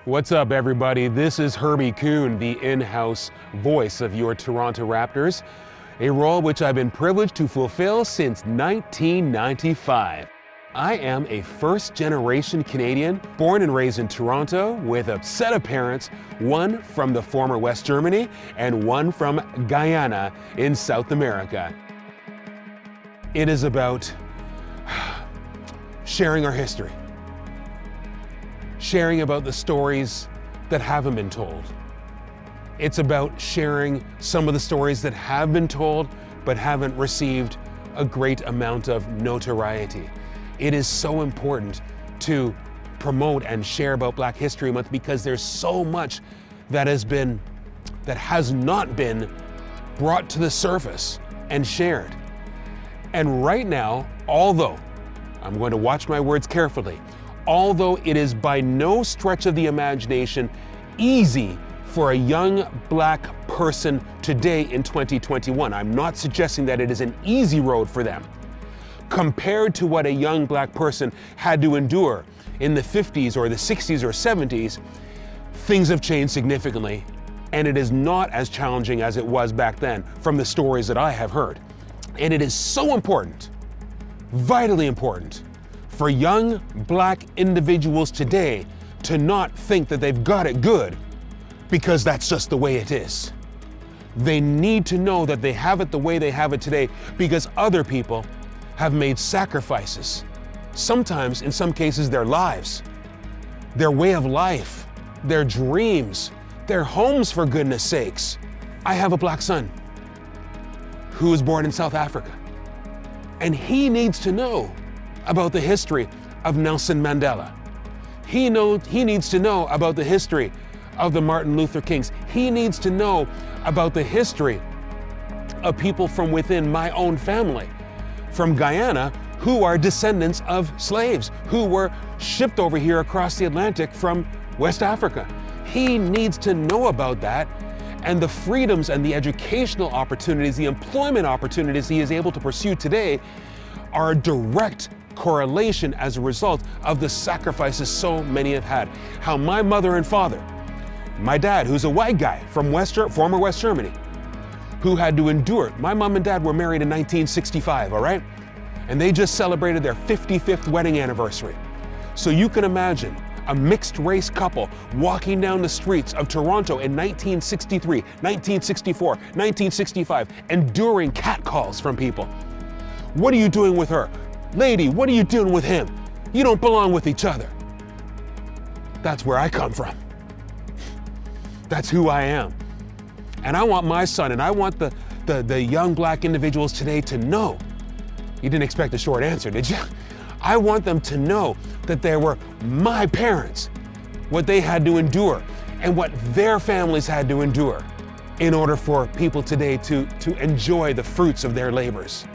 What's up, everybody? This is Herbie Kuhn, the in-house voice of your Toronto Raptors, a role which I've been privileged to fulfill since 1995. I am a first-generation Canadian, born and raised in Toronto, with a set of parents, one from the former West Germany and one from Guyana in South America. It is about sharing our history. Sharing about the stories that haven't been told. It's about sharing some of the stories that have been told but haven't received a great amount of notoriety. It is so important to promote and share about Black History Month because there's so much that has not been brought to the surface and shared. And right now, although, I'm going to watch my words carefully, although it is by no stretch of the imagination easy for a young Black person today in 2021, I'm not suggesting that it is an easy road for them, compared to what a young Black person had to endure in the 50s or the 60s or 70s, things have changed significantly, and it is not as challenging as it was back then from the stories that I have heard. And it is so important, vitally important, for young Black individuals today to not think that they've got it good because that's just the way it is. They need to know that they have it the way they have it today because other people have made sacrifices. Sometimes, in some cases, their lives, their way of life, their dreams, their homes, for goodness sakes. I have a Black son who was born in South Africa, and he needs to know about the history of Nelson Mandela. He needs to know about the history of the Martin Luther Kings. He needs to know about the history of people from within my own family, from Guyana, who are descendants of slaves, who were shipped over here across the Atlantic from West Africa. He needs to know about that, and the freedoms and the educational opportunities, the employment opportunities he is able to pursue today are a direct correlation as a result of the sacrifices so many have had. How my mother and father, my dad, who's a white guy from former West Germany, who had to endure. My mom and dad were married in 1965, all right? And they just celebrated their 55th wedding anniversary. So you can imagine a mixed race couple walking down the streets of Toronto in 1963, 1964, 1965, enduring catcalls from people. What are you doing with her? Lady, what are you doing with him? You don't belong with each other. That's where I come from. That's who I am. And I want my son, and I want the young Black individuals today to know. You didn't expect a short answer, did you? I want them to know that they were my parents, what they had to endure, and what their families had to endure in order for people today to enjoy the fruits of their labors.